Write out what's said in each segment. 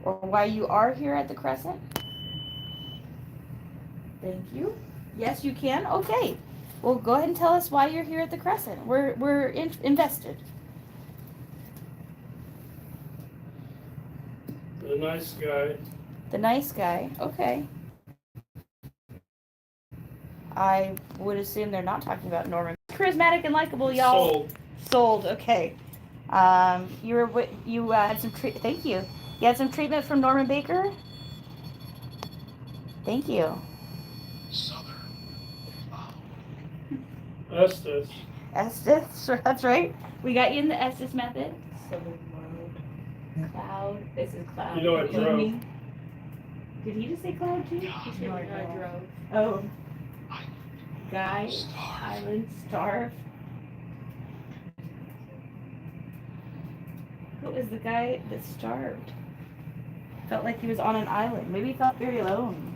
or why you are here at the Crescent? Thank you. Yes, you can. Okay. Well, go ahead and tell us why you're here at the Crescent. We're invested. The nice guy. The nice guy. Okay. I would assume they're not talking about Norman. Charismatic and likable, y'all. Sold. Okay. You had some thank you. You had some treatment from Norman Baker. Thank you. Estes. Estes, that's right. We got you in the Estes method. Cloud. This is Cloud. You know I drove. Did he just say Cloud too? No, I drove. Oh. Guy. Island. Starve. Who was the guy that starved? Felt like he was on an island. Maybe he felt very alone.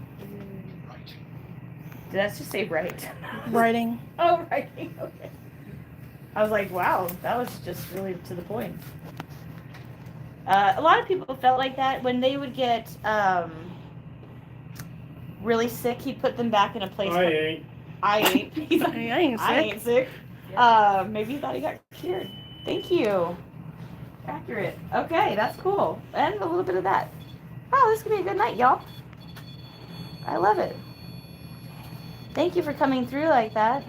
Did that just say right? Writing. Oh, writing. Okay. I was like, wow, that was just really to the point. A lot of people felt like that when they would get really sick. He'd put them back in a place. I ain't. He's like, I ain't sick. Maybe he thought he got cured. Thank you. Accurate. Okay, that's cool. And a little bit of that. Wow, this could be a good night, y'all. I love it. Thank you for coming through like that.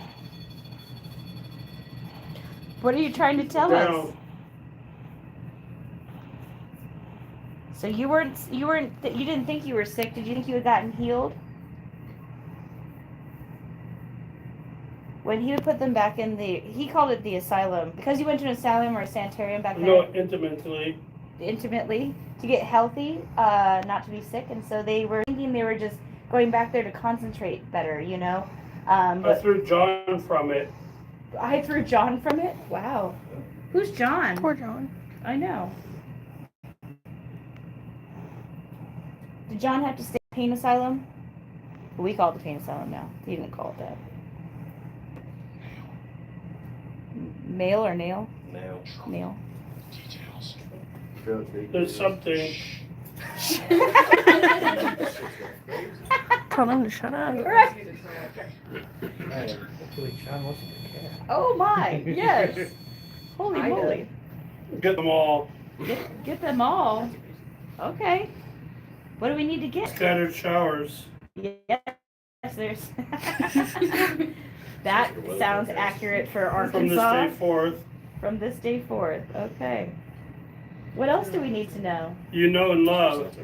What are you trying to tell us? So you didn't think you were sick. Did you think you had gotten healed? When he would put them back in he called it the asylum. Because you went to an asylum or a sanitarium back then? No, intimately. To get healthy, not to be sick. And so they were thinking they were just going back there to concentrate better, you know? I threw John from it. I threw John from it? Wow. Who's John? Poor John. I know. Did John have to stay in the pain asylum? We call it the pain asylum now. He didn't call it that. Male or nail? Nail. There's something. Tell him to shut up. Right. Hopefully John wasn't a cat. Oh my, yes. Holy moly. Get them all. Get them all. Okay. What do we need to get? Scattered showers. Yes, there's. That sounds accurate for Arkansas. From this day forth. From this day forth. Okay. What else do we need to know? You know and love.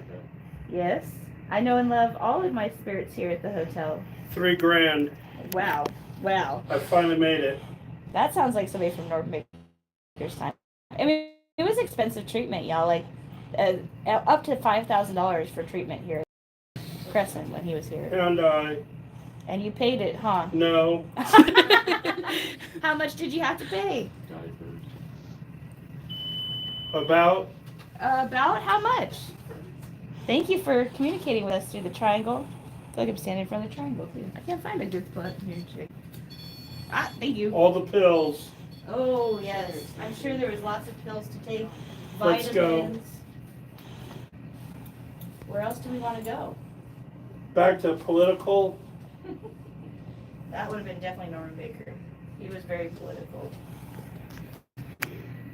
Yes. I know and love all of my spirits here at the hotel. $3,000. Wow. Wow. I finally made it. That sounds like somebody from Norman Baker's time. I mean, it was expensive treatment, y'all. Like, up to $5,000 for treatment here at Crescent when he was here. And you paid it, huh? No. How much did you have to pay? About how much? Thank you for communicating with us through the triangle. I feel like I'm standing in front of the triangle, too. I can't find a good spot here. Thank you. all the pills. Oh, yes. I'm sure there was lots of pills to take. Let's go. Vitamins. Where else do we want to go? Back to political. That would have been definitely Norman Baker. He was very political.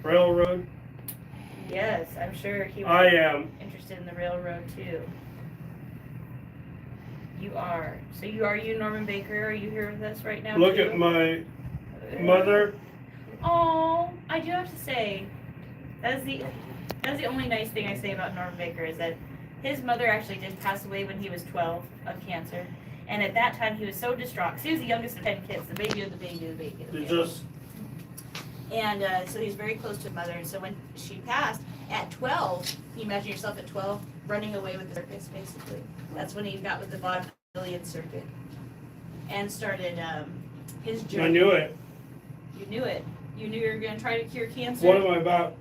Railroad. Yes, I'm sure he I was am. interested in the railroad too. You are. So you Norman Baker? Are you here with us right now? Look too? at my mother. Oh, I do have to say, that's the only nice thing I say about Norman Baker is that his mother actually did pass away when he was 12 of cancer. And at that time, he was so distraught. 'Cause he was the youngest of 10 kids, the baby of the baby of the baby of the baby. And so he's very close to his mother. And so when she passed, at 12, can you imagine yourself at 12 running away with the circus, basically? That's when he got with the vaudevillian circuit and started his journey. I knew it. You knew it. You knew you were going to try to cure cancer? What am I about?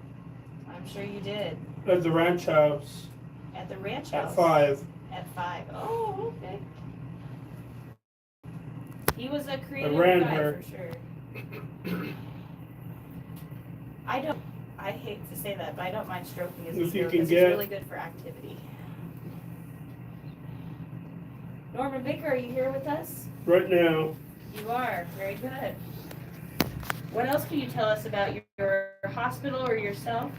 I'm sure you did. At the ranch house. At the ranch house? At 5. At 5. Oh, okay. He was a I creative ran guy her. for sure. I hate to say that, but I don't mind stroking as a If you stroke can because get- it's really good for activity. Norman Baker, are you here with us? Right now, You are. Very good. What else can you tell us about your hospital or yourself?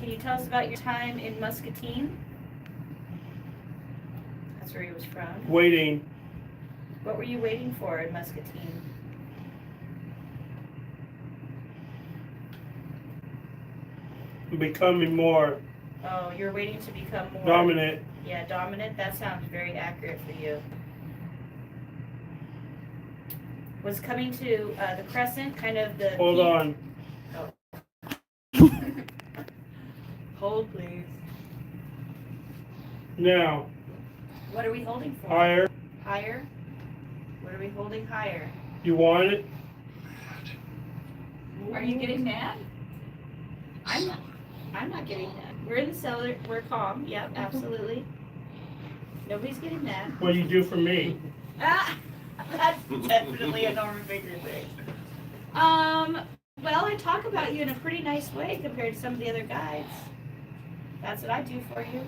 Can you tell us about your time in Muscatine? That's where he was from. waiting. What were you waiting for in Muscatine? Becoming more Oh, you're waiting to become more dominant. Yeah, dominant. That sounds very accurate for you. Was coming to the Crescent kind of the Hold peak? on. Hold, please. Now, What are we holding for? higher. Higher? What are we holding higher? You want it? Are you getting mad? I'm not getting mad. We're in the cellar. We're calm. Yep, absolutely. Nobody's getting mad. What do you do for me? Ah, that's definitely a Norman Baker thing. Well, I talk about you in a pretty nice way compared to some of the other guys. That's what I do for you.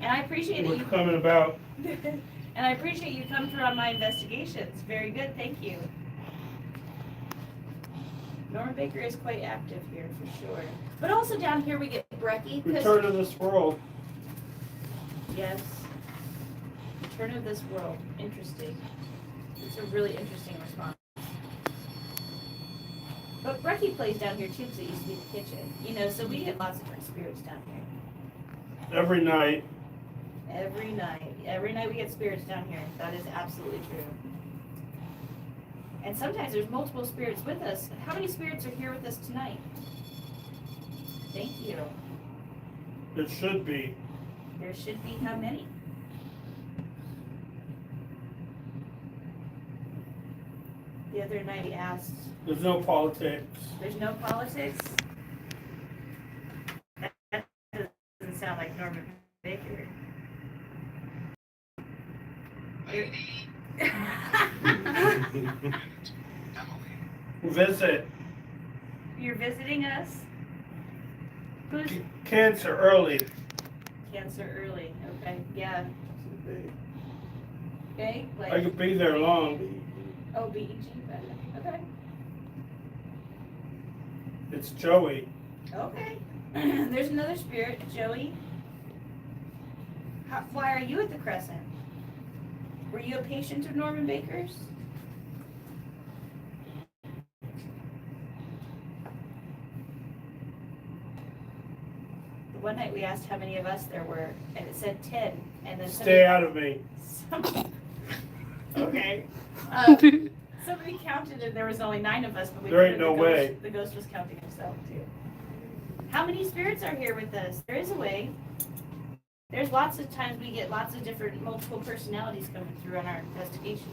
And I appreciate that What's you coming about? and I appreciate you come through on my investigations. Very good, thank you. Norman Baker is quite active here for sure. But also down here we get Brecky. Return to this world. Yes. Return of this world. Interesting. It's a really interesting response. But Brecky plays down here too because it used to be the kitchen. You know, so we get lots of different spirits down here. Every night. Every night. Every night we get spirits down here. That is absolutely true. And sometimes there's multiple spirits with us. How many spirits are here with us tonight? Thank you. It should be. There should be how many? The other night he asked, There's no politics. there's no politics? That doesn't sound like Norman Baker. Visit. You're visiting us? Who's Cancer early. cancer early? Okay, yeah. Okay, I like, could be there long. oh, BEG, okay. It's Joey. Okay. There's another spirit, Joey. Why are you at the Crescent? Were you a patient of Norman Baker's? The one night we asked how many of us there were, and it said 10. And then Stay out of me. Okay. Somebody counted and there was only 9 of us, but we There ain't couldn't- no way. The ghost was counting himself too. How many spirits are here with us? There is a way. There's lots of times we get lots of different multiple personalities coming through on our investigation.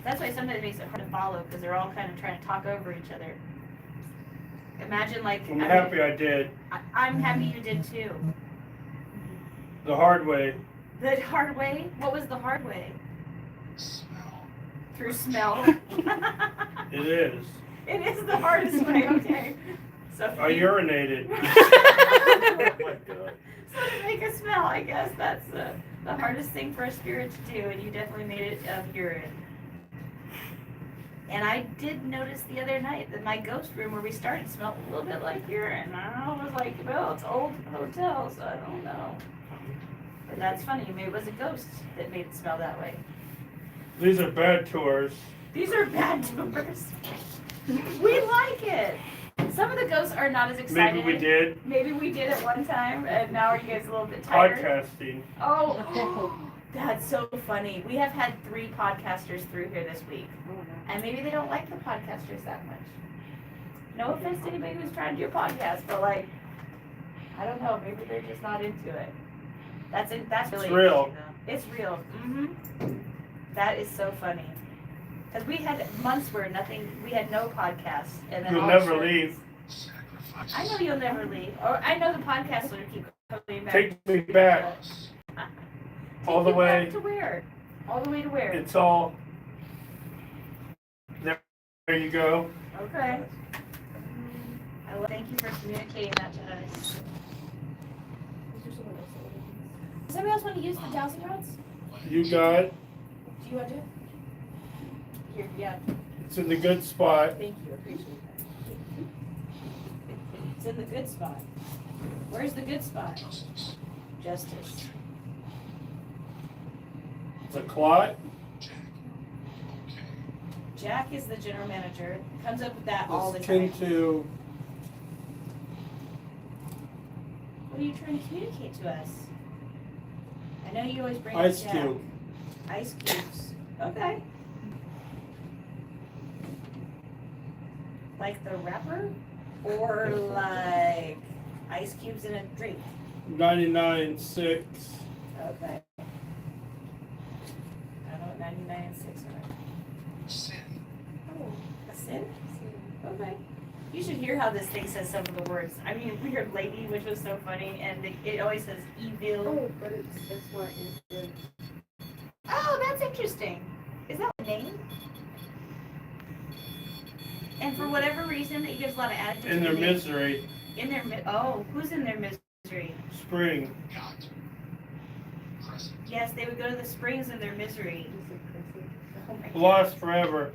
That's why sometimes it makes it hard to follow because they're all kind of trying to talk over each other. Imagine like I'm happy I did. I'm happy you did too. The hard way. The hard way? What was the hard way? Through smell. It is. It is the hardest way, okay. So I urinated. Oh my God. So to make a smell, I guess that's the hardest thing for a spirit to do, and you definitely made it of urine. And I did notice the other night that my ghost room where we started smelled a little bit like urine. I was like, well, it's old hotel, so I don't know. But that's funny. Maybe it was a ghost that made it smell that way. These are bad tours. These are bad tours. We like it. Some of the ghosts are not as excited. Maybe we did. Maybe we did at one time, and now are you guys a little bit tired? Podcasting. Oh, that's so funny. We have had 3 podcasters through here this week, and maybe they don't like the podcasters that much. No offense to anybody who's trying to do a podcast, but like, I don't know. Maybe they're just not into it. That's really It's real. interesting, though. It's real. That is so funny. Because we had months where we had no podcasts, and then You'll all of a never sudden- leave. I know you'll never leave. Or I know the podcast will keep coming back. Take me back. All the Take you way. back to where? All the way to where? It's all There you go. Okay. Thank you for communicating that to us. Does somebody else want to use the dowsing rods? You got it. Do you want to do it? Here, yeah. It's in the good spot. Thank you, appreciate that. It's in the good spot. Where's the good spot? Justice. It's a clot. Jack is the general manager. Comes up with that all the It's time. akin to What are you trying to communicate to us? I know you always bring ice up Jack. cube. Ice cubes. Okay. Like the wrapper? Or like ice cubes in a drink? 99.6. Okay. I don't know what 99 and 6 are. Oh, a sin? Okay. You should hear how this thing says some of the words. I mean, weird lady, which was so funny, and it always says evil. Oh, but it's not in. Oh, that's interesting. Is that a name? And for whatever reason, it gives a lot of attitude. In their misery. In their who's in their misery? Spring. Yes, they would go to the springs in their misery. Oh my gosh. Lost forever.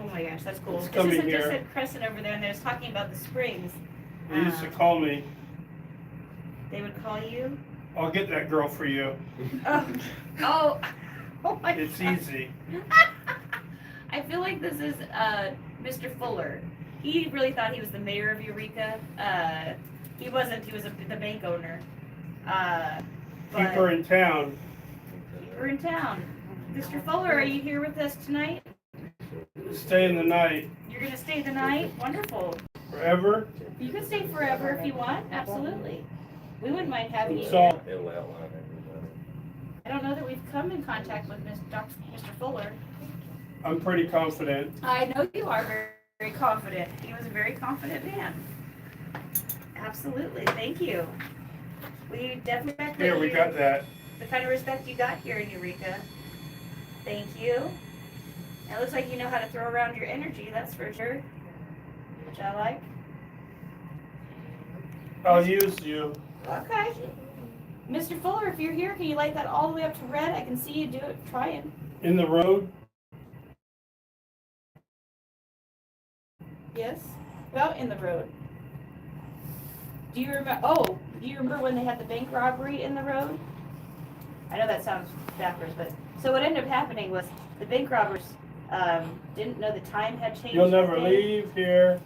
Oh my gosh, that's cool. It's This coming isn't just here. at Crescent over there, and they're talking about the springs. They used to call me. They would call you. I'll get that girl for you. Oh, oh my It's God. easy. I feel like this is Mr. Fuller. He really thought he was the mayor of Eureka. He wasn't. He was the bank owner. Keep her in town. We're in town. Mr. Fuller, are you here with us tonight? Stay in the night. You're gonna stay the night? Wonderful. Forever. You can stay forever if you want. Absolutely. We wouldn't mind having you. So It'll outline everybody. I don't know that we've come in contact with Mr. Fuller. I'm pretty confident. I know you are very, very confident. He was a very confident man. Absolutely. Thank you. We definitely respect Here, we got that. the kind of respect you got here in Eureka. Thank you. It looks like you know how to throw around your energy, that's for sure. Which I like. I'll use you. Okay. Mr. Fuller, if you're here, can you light that all the way up to red? I can see you do it. Trying. In the road. Yes. About in the road. Do you remember? Oh, do you remember when they had the bank robbery in the road? I know that sounds backwards, but so what ended up happening was the bank robbers didn't know the time had changed. You'll never that day. leave here.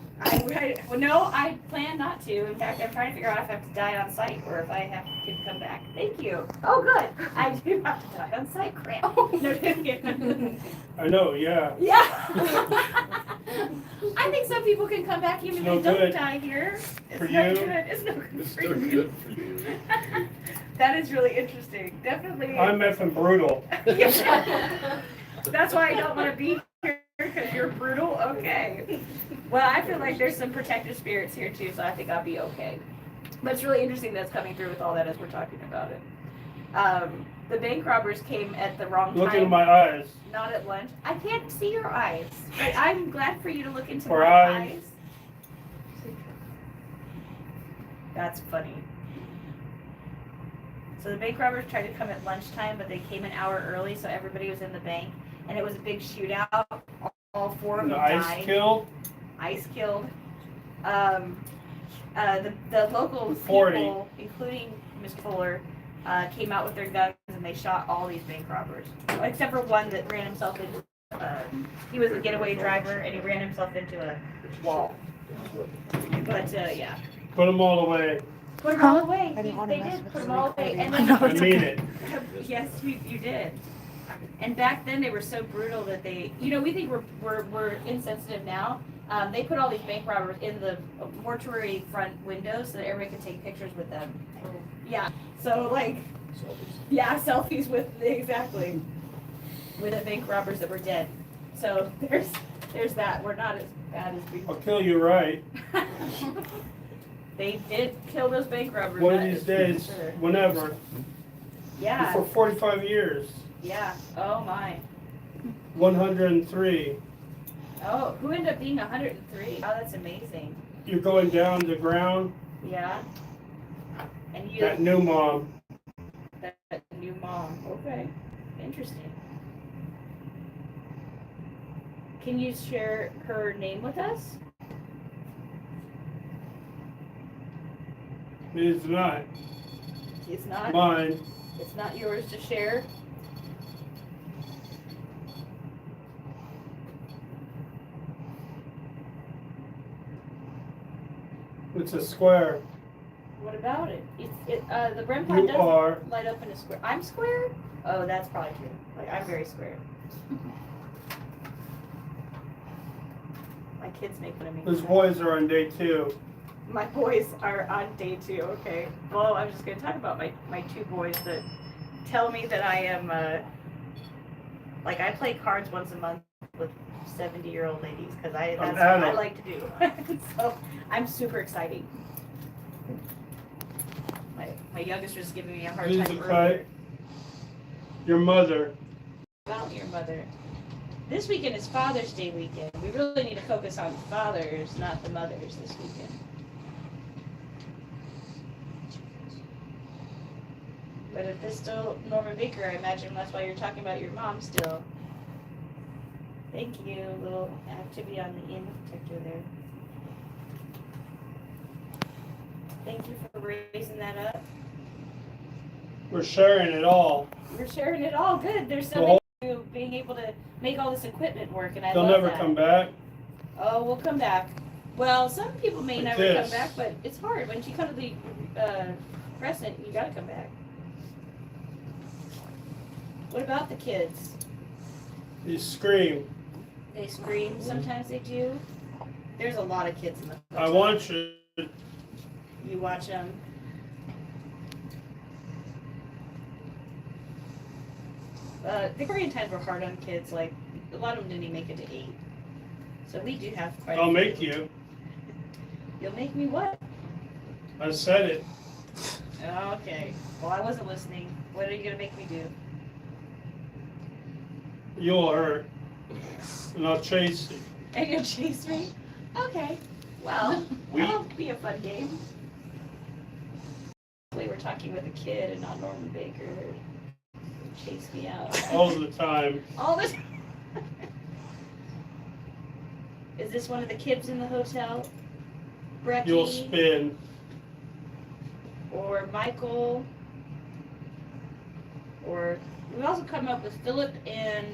Well, no, I plan not to. In fact, I'm trying to figure out if I have to die on site or if I can come back. Thank you. Oh, good. I do have to die on site. Crap. No, just kidding. I know, yeah. Yeah. I think some people can come back even No if they don't good. die here. It's For no you? good. It's no good It's for still you. good for you. That is really interesting. Definitely. I'm effing brutal. Yeah. That's why I don't want to be here, because you're brutal. Okay. Well, I feel like there's some protective spirits here too, so I think I'll be okay. But it's really interesting that's coming through with all that as we're talking about it. The bank robbers came at the wrong Look time. into my eyes. Not at lunch. I can't see your eyes, but I'm glad for you to look into For my eyes. eyes. That's funny. So the bank robbers tried to come at lunchtime, but they came an hour early, so everybody was in the bank, and it was a big shootout. All four of And them the ice died. killed. Ice killed. The local 40. people, including Mr. Fuller, came out with their guns and they shot all these bank robbers, except for one that ran himself into. He was a getaway driver and he ran himself into a wall. But yeah, Put them all away. put them all Huh? away. I didn't wanna They mess did with put the them all away, recording. and I then know. I mean it. yes, you did. And back then they were so brutal that they, we think we're insensitive now. They put all these bank robbers in the mortuary front windows so that everybody could take pictures with them. Yeah. So like, yeah, selfies with exactly with the bank robbers that were dead. So there's that. We're not as bad as we. I'll kill you right. They did kill those bank robbers. One of that these is for days, sure. whenever. Yeah. For 45 years. Yeah. Oh my. 103. Oh, who ended up being 103? Oh, that's amazing. You're going down the ground. Yeah. And you, That new mom. that new mom. Okay. Interesting. Can you share her name with us? It's not It's not. mine. It's not yours to share. It's a square. What about it? The REM pod You doesn't are. light up in a square. I'm square? Oh, that's probably true. Like, I'm very square. My kids make fun of me. Those boys are on day 2. My boys are on day 2, okay. Well, I'm just going to talk about my 2 boys that tell me that I am, like, I play cards once a month with 70-year-old ladies, because that's what I like to do. So, I'm super exciting. My youngest was giving me a hard time earlier. Your mother. About your mother. This weekend is Father's Day weekend. We really need to focus on fathers, not the mothers this weekend. But if this still Norman Baker, I imagine that's why you're talking about your mom still. Thank you. A little activity on the end detector there. Thank you for raising that up. We're sharing it all. We're sharing it all. Good. There's so many of you being able to make all this equipment work, and I They'll love never that. come back. Oh, we'll come back. Well, some people may Like never come this. back, but it's hard. Once you come to the Crescent, you gotta come back. What about the kids? You scream. They scream. Sometimes they do. There's a lot of kids in the I want you. You watch them. The Korean times were hard on kids. Like, a lot of them didn't even make it to 8. So we do have quite a I'll few. make you. You'll make me what? I said it. Okay. Well, I wasn't listening. What are you going to make me do? You'll hurt. And I'll chase you. And you'll chase me? Okay. Well, that'll be a fun game. We were talking with a kid and not Norman Baker. Chase me out. All the time. All the time. Is this one of the kids in the hotel? Brecky? You'll spin. Or Michael? Or we've also come up with Philip and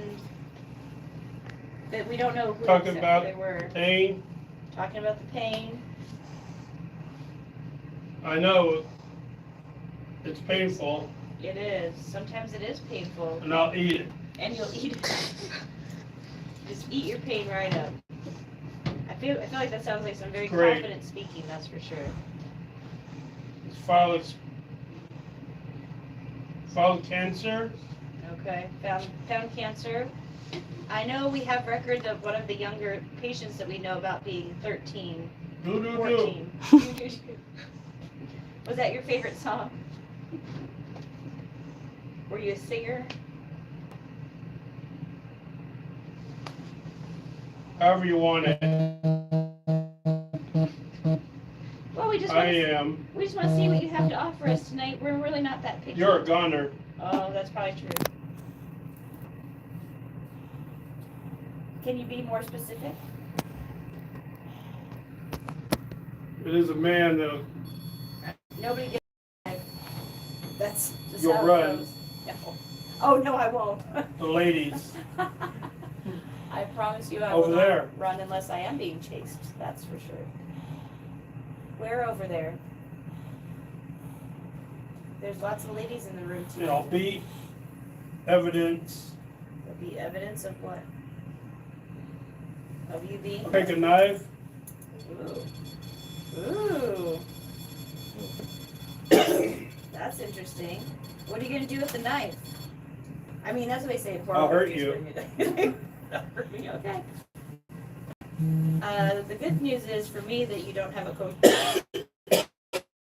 that we don't know who Talking exactly about they were. pain. Talking about the pain. I know. It's painful. It is. Sometimes it is painful. And I'll eat it. And you'll eat it. Just eat your pain right up. I feel like that sounds like some very Great. confident speaking, that's for sure. It's found cancer. Okay. Found cancer. I know we have record of one of the younger patients that we know about being 13, Do, do, 14. Was that your favorite song? Were you a singer? However you want it. Well, we just I want to am. see what you have to offer us tonight. We're really not that picky. You're a gunner. Oh, that's probably true. Can you be more specific? It is a man that Nobody gets. That's just You'll how it run. goes. No. Oh no, I won't. the ladies. I promise you, I Over will there. not run unless I am being chased. That's for sure. Where over there? There's lots of ladies in the room too. You know, be evidence. There'll be evidence of what? Of you being. Take a knife. Ooh. That's interesting. What are you gonna do with the knife? I mean, that's what they say. I'll hurt you. I'll hurt me. Okay. The good news is for me that you don't have a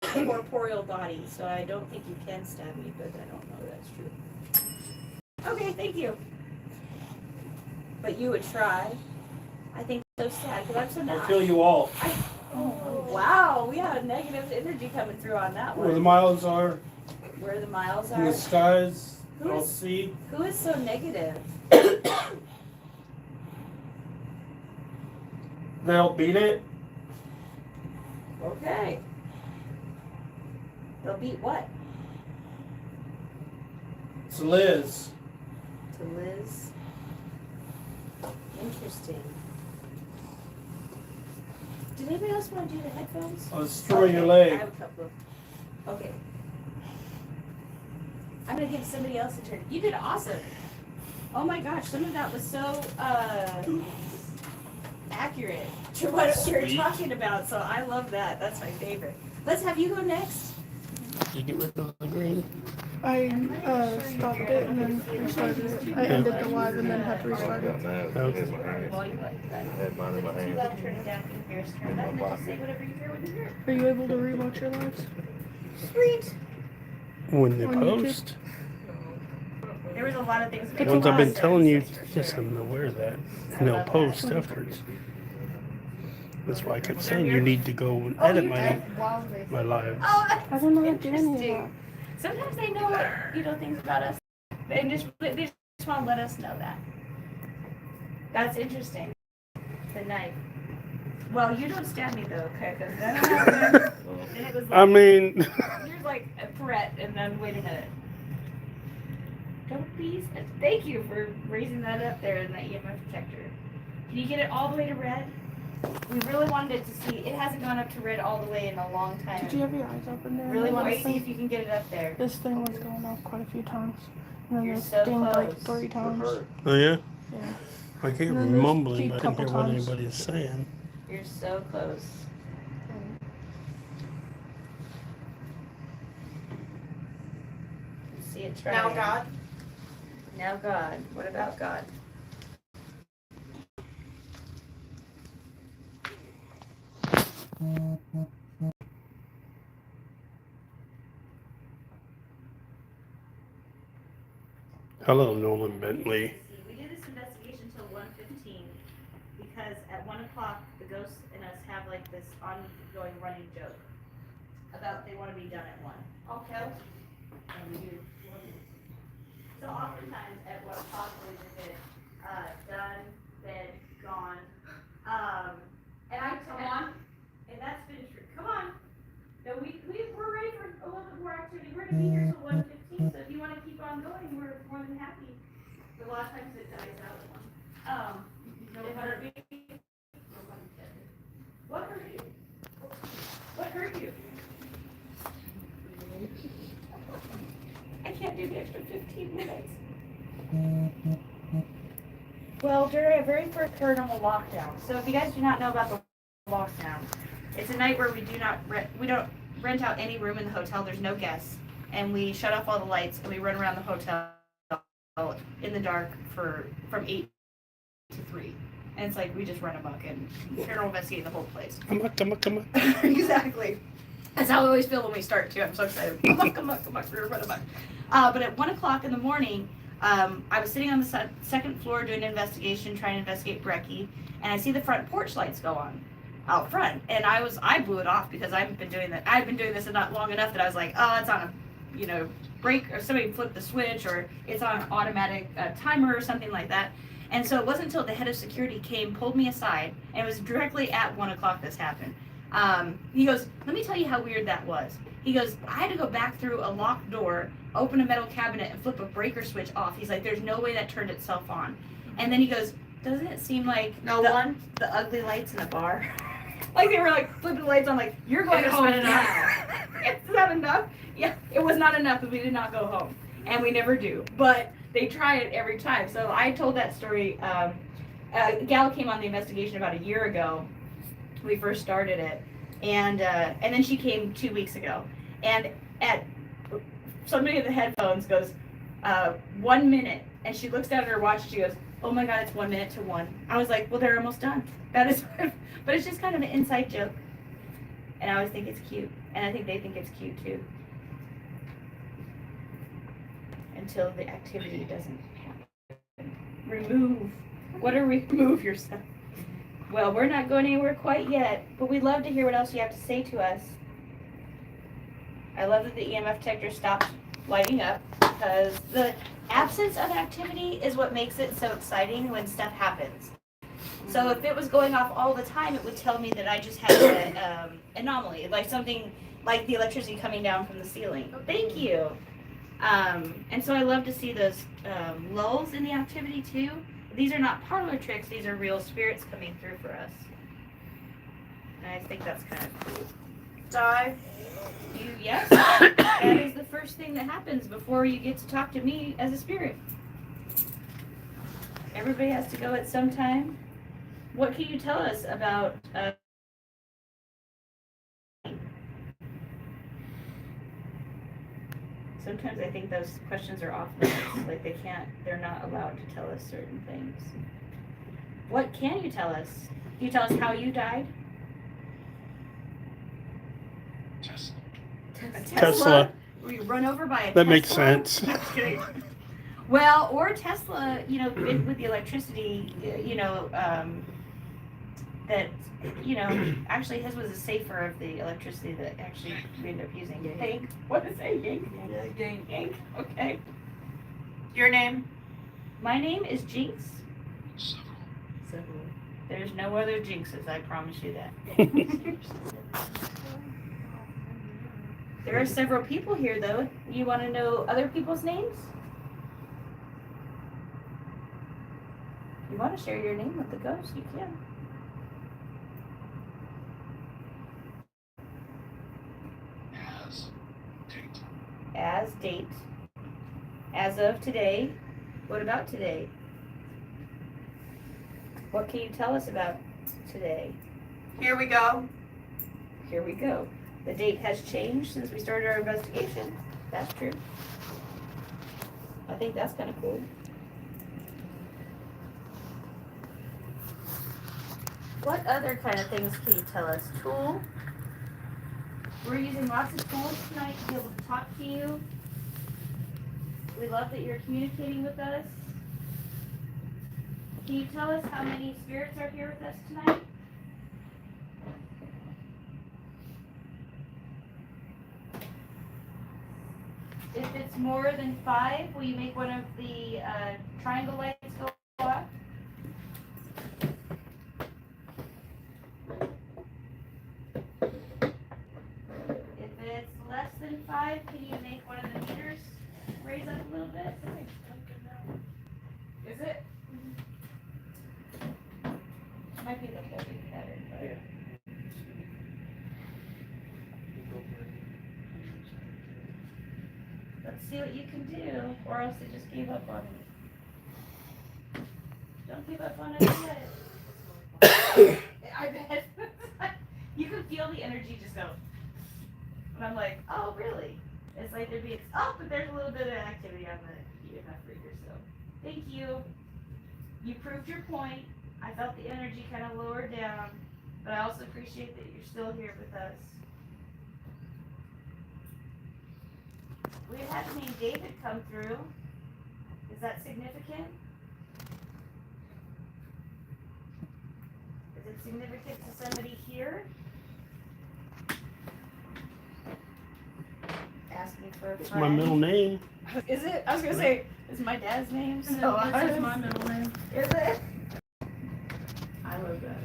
corporeal body, so I don't think you can stab me, but I don't know that's true. Okay, thank you. But you would try. I think so sad because I'm so I'll not. kill you all. Oh, wow, we have a negative energy coming through on that Where the one. miles are, Where the miles in the are. skies, Who I'll is- see. Who is so negative? They'll beat it. Okay. They'll beat what? It's Liz. To Liz. Interesting. Did anybody else want to do the headphones? I'll destroy your I leg. have a couple of. Okay. I'm gonna give somebody else a turn. You did awesome. Oh my gosh, some of that was so accurate to what we were Sweet. talking about. So I love that. That's my favorite. Let's have you go next. Did you get rid of the green? I stopped it and then restarted it. I ended the live and then had to restart it. Okay. Well, you like that. I had mine in my You hand. gotta turn it down from here. Turn that and then just say whatever you hear when you hear it. Are you able to rewatch your lives? Sweet. When they On YouTube? post. There was a lot of things. It's Once I've been a telling you, yes, I'm aware of that. And they'll post afterwards. That's why I kept saying you need to go and edit my lives. Oh, I that's don't know how to do any of interesting. Sometimes they know things about us, and they just want to let us know that. That's interesting. The knife. Well, you don't stab me though, okay? Because then it was like, I mean, you're like a threat, and then wait a minute. Don't be. Thank you for raising that up there in that EMF detector. Can you get it all the way to red? We really wanted it to see. It hasn't gone up to red all the way in a long time. Did you have your eyes open there? Really want to This see thing- if you can get it up there. This thing was going off quite a few times. And then You're it so dinged like close. 3 times. oh yeah? Yeah. I keep And then there's mumbling, a but I didn't hear couple what times. anybody's saying. You're so close. See it try. Now, God. Now God. What about God? Hello, Nolan Bentley. We did this investigation till 1:15 because at 1 o'clock the ghosts and us have like this ongoing running joke about they want to be done at 1. Okay. And we do. So oftentimes at 1 o'clock we did done, bed, gone. And I come on, and that's been true. Come on. No, we're ready for a little bit more activity. We're gonna be here till 1:15. So if you want to keep on going, we're more than happy. But a lot of times it dies out at 1. No heartbeat. What hurt you? What hurt you? I can't do the extra 15 minutes. Well, during our very first paranormal lockdown. So if you guys do not know about the lockdown, it's a night where we don't rent out any room in the hotel. There's no guests, and we shut off all the lights and we run around the hotel in the dark from 8 to 3. And it's like we just run amok and paranormal investigate the whole place. Come on. Exactly. That's how I always feel when we start too. I'm so excited. Come on, we're gonna run amok. But at 1 o'clock in the morning, I was sitting on the second floor doing an investigation, trying to investigate Brecky, and I see the front porch lights go on out front, and I blew it off because I've been doing this not long enough that I was like, oh, it's on a break, or somebody flipped the switch, or it's on an automatic timer or something like that. And so it wasn't until the head of security came, pulled me aside, and it was directly at 1 o'clock this happened. He goes, let me tell you how weird that was. He goes, I had to go back through a locked door, open a metal cabinet, and flip a breaker switch off. He's like, there's no way that turned itself on. And then he goes, doesn't it seem like the ugly lights in a bar? Like they were like flipping the lights on, like, you're going home now. Is that enough? Yeah, it was not enough because we did not go home. And we never do. But they try it every time. So I told that story. A gal came on the investigation about a year ago. We first started it. And then she came 2 weeks ago. And at somebody in the headphones goes, 1 minute. And she looks down at her watch and she goes, oh my God, it's 1 minute to 1. I was like, well, they're almost done. That is, but it's just kind of an inside joke. And I always think it's cute. And I think they think it's cute too. Until the activity doesn't happen. Remove. What are remove yourself? Well, we're not going anywhere quite yet, but we'd love to hear what else you have to say to us. I love that the EMF detector stopped lighting up because the absence of activity is what makes it so exciting when stuff happens. So if it was going off all the time, it would tell me that I just had an anomaly, like something like the electricity coming down from the ceiling. Thank you. And so I love to see those lulls in the activity too. These are not parlor tricks, these are real spirits coming through for us. And I think that's kind of cool. Die. Yes, that is the first thing that happens before you get to talk to me as a spirit. Everybody has to go at some time. What can you tell us about sometimes I think those questions are off limits, like they're not allowed to tell us certain things. What can you tell us? Can you tell us how you died? Tesla. Were you run over by a That Tesla? makes sense. Just kidding. Well, or Tesla, with the electricity, that, actually his was a safer of the electricity that actually we ended up using. Yank. What is it? Yank? Yank. Yank. Okay. Your name? My name is Jinx. There's no other Jinxes, I promise you that. There are several people here, though. You want to know other people's names? If you want to share your name with the ghost, you can. As date. As of today. What about today? What can you tell us about today? Here we go. Here we go. The date has changed since we started our investigation. That's true. I think that's kind of cool. What other kind of things can you tell us? Tool. We're using lots of tools tonight to be able to talk to you. We love that you're communicating with us. Can you tell us how many spirits are here with us tonight? If it's more than 5, will you make one of the triangle lights go off? If it's less than 5, can you make one of the meters raise up a little bit? Is it? Might be a little bit better. But... Let's see what you can do, or else they just gave up on me. Don't give up on us yet. I bet. You can feel the energy just go. And I'm like, oh, really? It's like there'd be, but there's a little bit of activity on the EMF reader, so. Thank you. You proved your point. I felt the energy kind of lower down, but I also appreciate that you're still here with us. We had the name David come through. Is that significant? Is it significant to somebody here? Asking for a friend. It's my middle name. Is it? I was gonna say, it's my dad's name, so That's my middle name. Is it? I love that.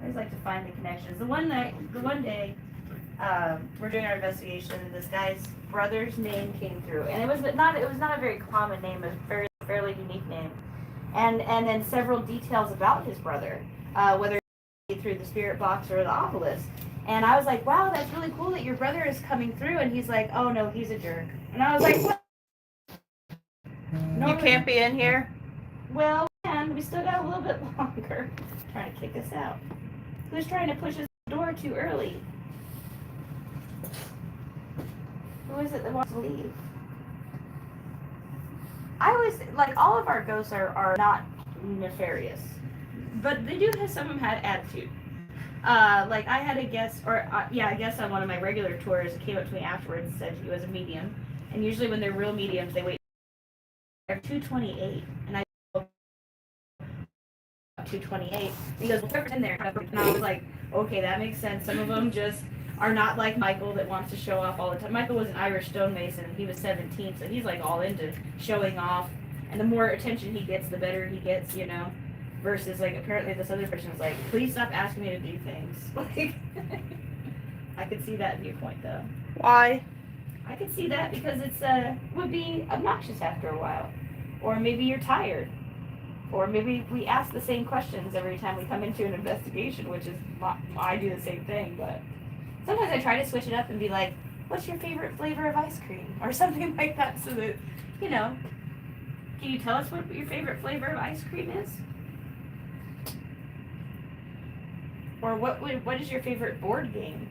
I just like to find the connections. The one day, we're doing our investigation, and this guy's brother's name came through, and it was not a very common name. It was a fairly unique name, and then several details about his brother, whether through the spirit box or the obelisk. And I was like, wow, that's really cool that your brother is coming through. And he's like, oh no, he's a jerk. And I was like, what? You can't be in here? Well, and we still got a little bit longer. Trying to kick us out. Who's trying to push his door too early? Who is it that wants to leave? I always, like, all of our ghosts are not nefarious. But they do have, some of them had attitude. Like I had a guest, a guest on one of my regular tours came up to me afterwards and said he was a medium. And usually when they're real mediums, they wait. They're 228. And I 228. He goes, well, Trevor's in there. And I was like, okay, that makes sense. Some of them just are not like Michael that wants to show off all the time. Michael was an Irish stonemason. He was 17, so he's like all into showing off. And the more attention he gets, the better he gets, you know. Versus like apparently this other person was like, please stop asking me to do things. Like, I could see that viewpoint though. Why? I could see that because it's would be obnoxious after a while, or maybe you're tired, or maybe we ask the same questions every time we come into an investigation, which is I do the same thing. But sometimes I try to switch it up and be like, "What's your favorite flavor of ice cream?" or something like that, so that you know. Can you tell us what your favorite flavor of ice cream is? Or what is your favorite board game?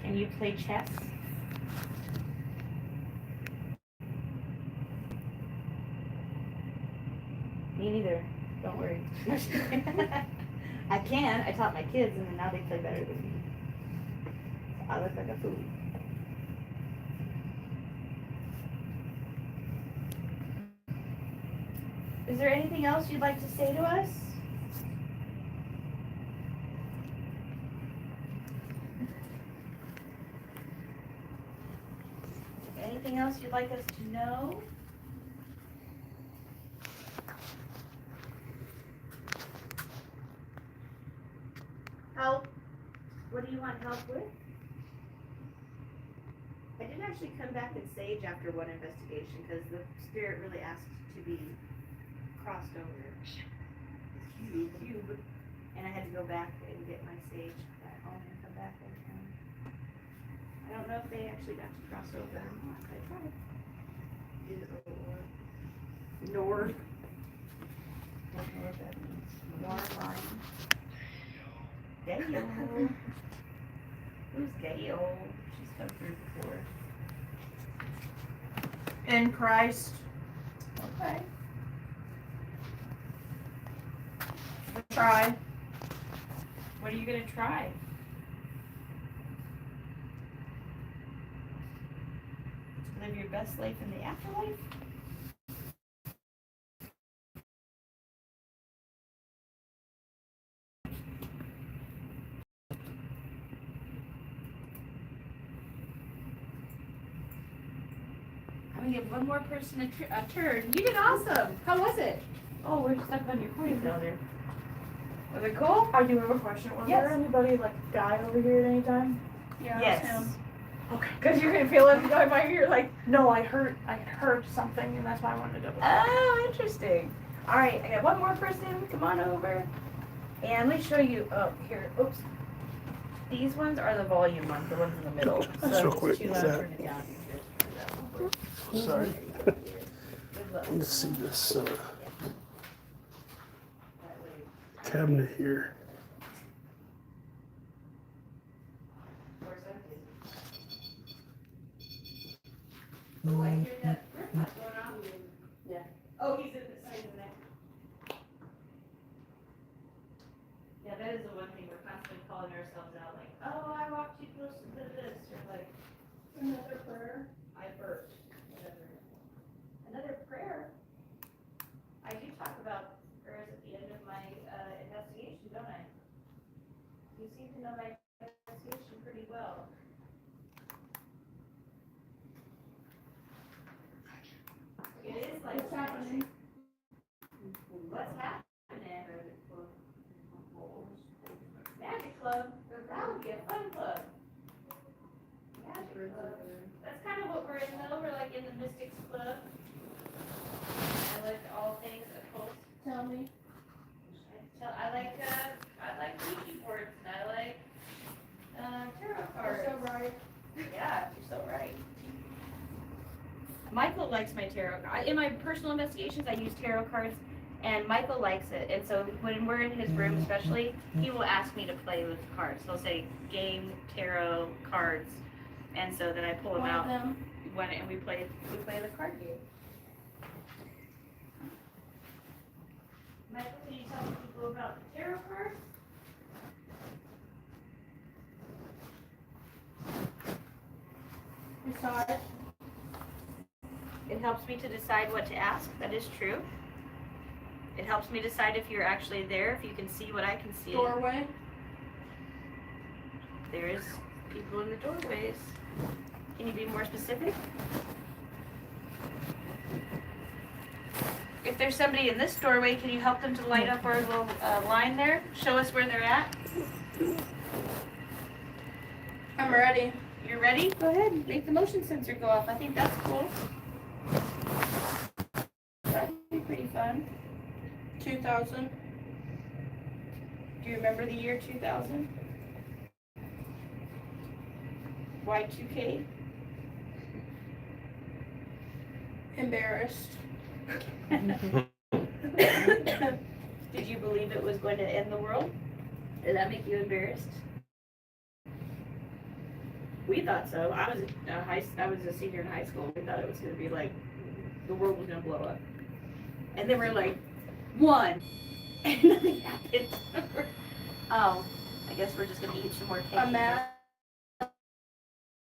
Can you play chess? Me neither. Don't worry. I can. I taught my kids, and now they play better than me. I look like a fool. Is there anything else you'd like to say to us? Anything else you'd like us to know? Help? What do you want help with? I did actually come back and sage after one investigation because the spirit really asked to be crossed over. Cube. And I had to go back and get my sage back home and come back and I don't know if they actually got to cross over or not. I tried. Nord. I don't know what that means. Nord line. Gayo. Who's Gayo? She's come through before. In Christ. Okay. Try. What are you gonna try? To live your best life in the afterlife? I'm gonna give one more person a turn. You did awesome. How was it? Oh, we're stuck on your coins down there. Was it cool? I do have a question. Was Yes. there anybody like die over here at any time? Yeah, Yes. that's him. Okay. Because you're gonna feel it going by here, like, No, I heard something, and that's why I wanted to double check. oh, interesting. All right, I got one more person. Come on over. And let me show you. Oh, here. Oops. These ones are the volume ones, the ones in the middle. That's So real if quick. it's too Is loud, that- turn it down. Sorry. Good luck. Let's see this That way. cabinet here. Where's that? Oh, I hear that rip not going on. Yeah. Oh, he's in the side of the neck. Yeah, that is the one thing we're constantly calling ourselves out, like, oh, I walked too close to this, or like, Another prayer. I burped, whatever. Another prayer. I do talk about prayers at the end of my investigation, don't I? You seem to know my investigation pretty well. It is like What's happening? what's happening? Magic Club. That would be a fun club. Magic Club. That's kind of what we're in though. We're like in the Mystics Club. I like all things occult. Tell me. I like Ouija boards and I like tarot cards. You're so right. Yeah, you're so right. Michael likes my tarot. In my personal investigations, I use tarot cards, and Michael likes it. And so when we're in his room, especially, he will ask me to play with cards. He'll say game, tarot, cards, and so then I pull them One out of them. and we play the card game. Michael, can you tell people about the tarot cards? Side. It helps me to decide what to ask. That is true. It helps me decide if you're actually there, if you can see what I can see. Doorway. There's people in the doorways. Can you be more specific? If there's somebody in this doorway, can you help them to light up our little line there? Show us where they're at. I'm ready. You're ready? Go ahead. Make the motion sensor go off. I think that's cool. That'd be pretty fun. 2000. Do you remember the year 2000? Y2K? Embarrassed. Did you believe it was going to end the world? Did that make you embarrassed? We thought so. I was a senior in high school. We thought it was going to be like the world was going to blow up, and then we're like, one, and nothing happened. Oh, I guess we're just going to eat some more cake. I'm mad.